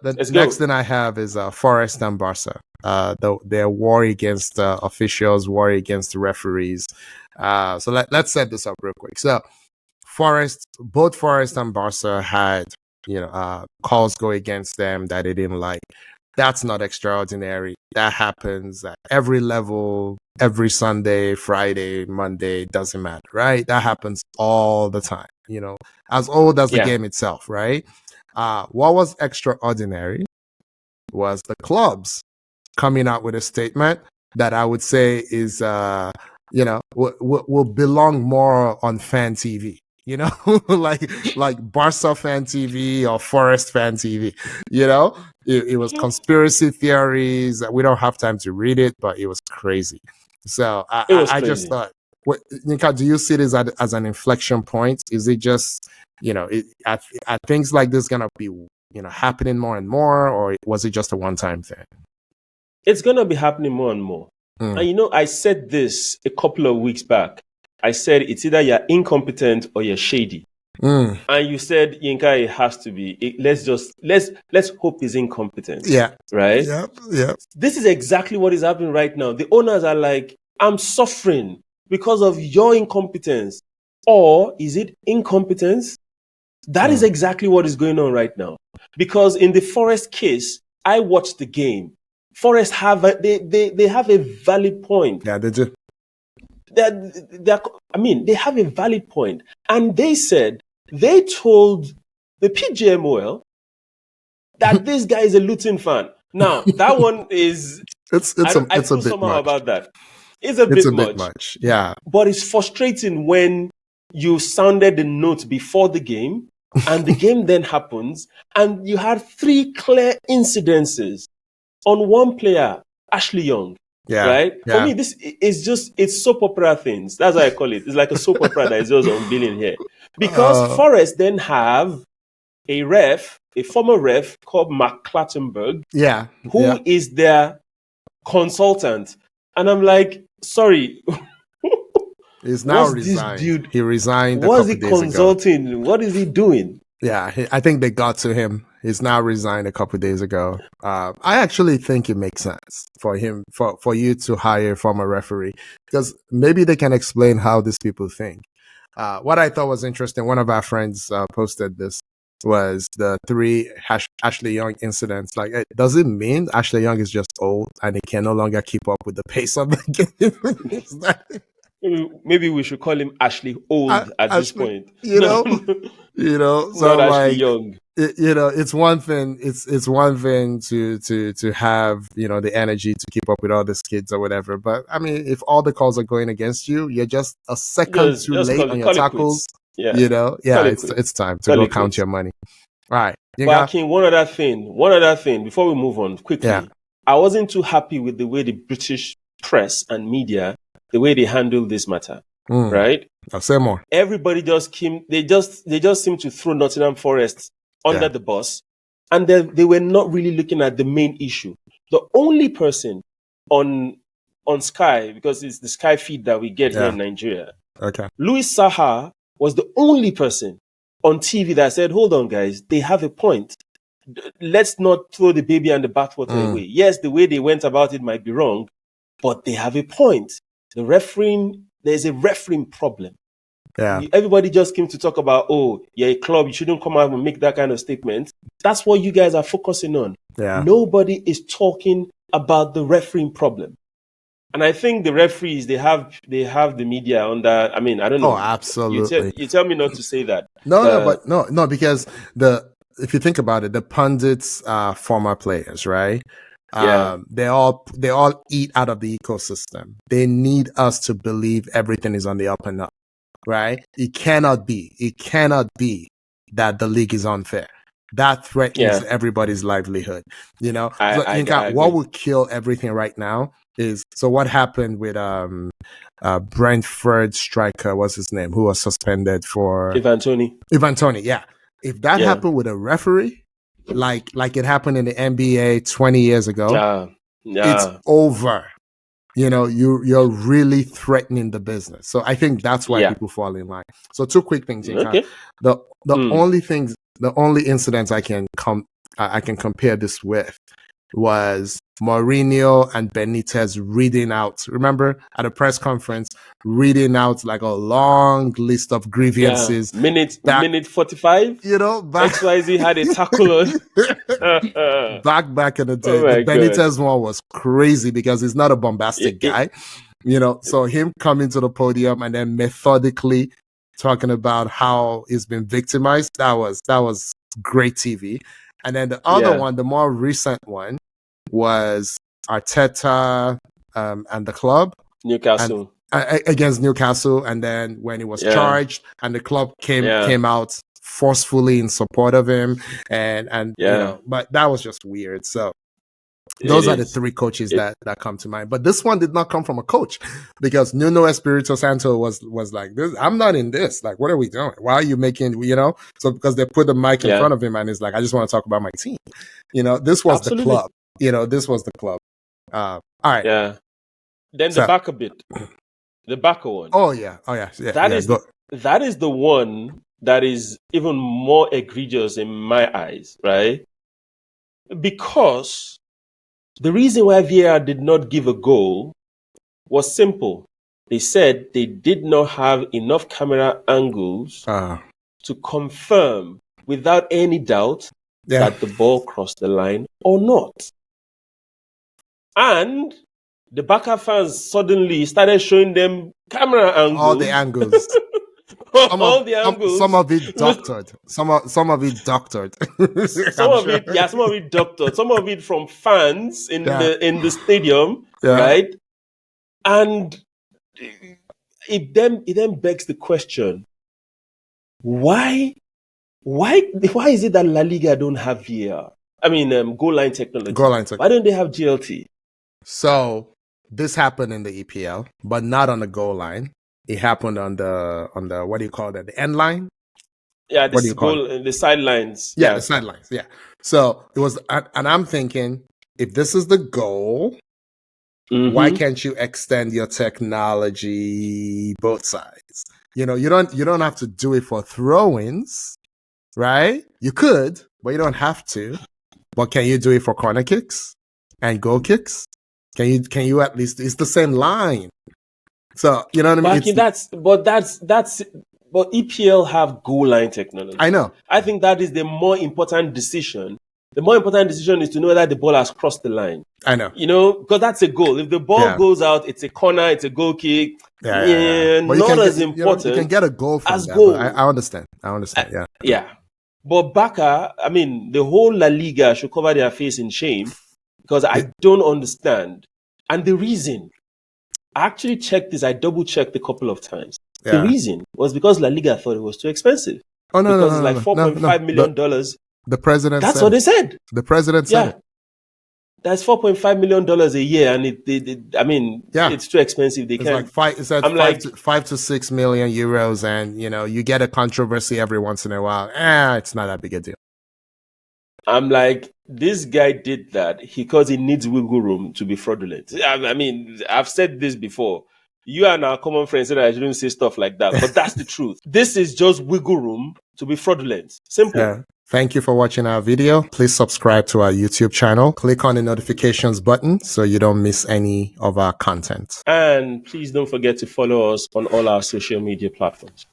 The Let's next go. thing I have is Forest and Barca. Their war against officials, war against the referees. So let's set this up real quick. So both Forest and Barca had calls go against them that they didn't like. That's not extraordinary. That happens at every level, every Sunday, Friday, Monday, doesn't matter, right? That happens all the time, as old as the game itself, right? What was extraordinary was the clubs coming out with a statement that I would say is, will belong more on fan TV. like Barca fan TV or Forest fan TV. It was conspiracy theories. We don't have time to read it, but it was crazy. So I just thought, Nika, do you see this as an inflection point? Is it just, are things like this gonna be, happening more and more, or was it just a one-time thing? It's gonna be happening more and more. And I said this a couple of weeks back. I said it's either you're incompetent or you're shady. And you said, Yinka, it has to be. Let's hope he's incompetent. Yeah. Right? Yep. This is exactly what is happening right now. The owners are like, I'm suffering because of your incompetence. Or is it incompetence? That is exactly what is going on right now. Because in the Forest case, I watched the game. Forest have they have a valid point. Yeah, they do. They have a valid point. And they told the PGMOL that this guy is a Luton fan. Now, that one is... I feel somehow about that. It's a bit much. Yeah. But it's frustrating when you sounded the note before the game, and the game then happens, and you had 3 clear incidences on one player, Ashley Young. Yeah. Right? Yeah. For me, this is it's soap opera things. That's what I call it. It's like a soap opera that is just unveiling here. Because Forest then have a former ref called Mark Clattenburg, who is their consultant. And I'm like, sorry. He's now resigned. He resigned. What is he consulting? What is he doing? Yeah, I think they got to him. He's now resigned a couple of days ago. I actually think it makes sense for you to hire a former referee, because maybe they can explain how these people think. What I thought was interesting, one of our friends posted this, was the 3 Ashley Young incidents. Like, does it mean Ashley Young is just old and he can no longer keep up with the pace of the game? Maybe we should call him Ashley Old at this point. So not Ashley Young. It's one thing. It's one thing to have the energy to keep up with all these kids or whatever. But I mean, if all the calls are going against you, you're just a second too late on your tackles. It's time to go count your money. All right. But Akin, one other thing before we move on quickly. Yeah. I wasn't too happy with the way the British press and media, the way they handled this matter. Right? I'll say more. Everybody just came. They just seem to throw Nottingham Forest under the bus, and they were not really looking at the main issue. The only person on Sky, because it's the Sky feed that we get here in Nigeria. Okay. Louis Saha was the only person on TV that said, "Hold on, guys, they have a point. Let's not throw the baby and the bathwater away. Yes, the way they went about it might be wrong, but they have a point. There's a refereeing problem." Yeah. Everybody just came to talk about, you're a club, you shouldn't come out and make that kind of statement. That's what you guys are focusing on. Yeah. Nobody is talking about the refereeing problem. And I think the referees, they have the media under, I mean, I don't know. Oh, absolutely. You tell me not to say that. No, because if you think about it, the pundits are former players, right? They all eat out of the ecosystem. They need us to believe everything is on the up and up, right? It cannot be that the league is unfair. That threatens everybody's livelihood. What would kill everything right now is, so what happened with Brentford striker, what's his name, who was suspended for Ivan Toney, yeah. If that happened with a referee, like it happened in the NBA 20 years ago, it's over. You're really threatening the business. So I think that's why people fall in line. So 2 quick things. Okay. The only incidents I can I can compare this with was Mourinho and Benitez reading out. Remember at a press conference, reading out like a long list of Yeah, grievances. minute 45. You know, back XYZ had a tackle on. back in the day. Oh The my god. Benitez one was crazy because he's not a bombastic guy. So him coming to the podium and then methodically talking about how he's been victimized, that was great TV. And then the other one, the more recent one, was Arteta and the club Newcastle. and against Newcastle. And then when he was charged, and the club came out forcefully in support of him, and but that was just weird. So those are the three coaches that come to mind. But this one did not come from a coach, because Nuno Espirito Santo was like, this, I'm not in this. Like, what are we doing? Why are you making, So because they put the mic in front of him and he's like, I just want to talk about my team. This was the club. This was the club. All right. Yeah. Then the Barca bit. The Barca one. Oh, yeah. That is the one that is even more egregious in my eyes, right? Because the reason why VAR did not give a goal was simple. They said they did not have enough camera angles to confirm without any doubt that the ball crossed the line or not. And the Barca fans suddenly started showing them camera angles. All the angles. All the angles. Some of it doctored. Some of it doctored. Some of it doctored. Some of it from fans in the stadium, right? And it then begs the question: why is it that La Liga don't have VAR? I mean, goal line technology. Why don't they have GLT? So this happened in the EPL, but not on the goal line. It happened on the what do you call that? The end line? Yeah, the sidelines. Yeah, the sidelines. Yeah. So it was, and I'm thinking, if this is the goal, why can't you extend your technology both sides? You don't have to do it for throw-ins, right? You could, but you don't have to. But can you do it for corner kicks and goal kicks? Can you at least? It's the same line. So you know what I mean? But EPL have goal line technology. I know. I think that is the more important decision. The more important decision is to know whether the ball has crossed the line. I know. Because that's a goal. If the ball goes out, it's a corner, it's a goal kick. But not as important. You can get a goal from as that. Goal. I understand. Yeah. Yeah. But Barca, I mean, the whole La Liga should cover their face in shame, because I don't understand. And the reason, I actually checked this. I double checked a couple of times. Yeah. The reason was because La Liga thought it was too expensive. Oh no, because it's like $4.5 million. The president. That's what they said. The president said it. That's $4.5 million a year, and it's too expensive. They can't. It's like 5 to 6 million euros, and you get a controversy every once in a while. It's not that big a deal. I'm like, this guy did that because he needs wiggle room to be fraudulent. I mean, I've said this before. You and our common friends said I shouldn't say stuff like that, but that's the truth. This is just wiggle room to be fraudulent. Simple. Yeah. Thank you for watching our video. Please subscribe to our YouTube channel. Click on the notifications button so you don't miss any of our content. And please don't forget to follow us on all our social media platforms.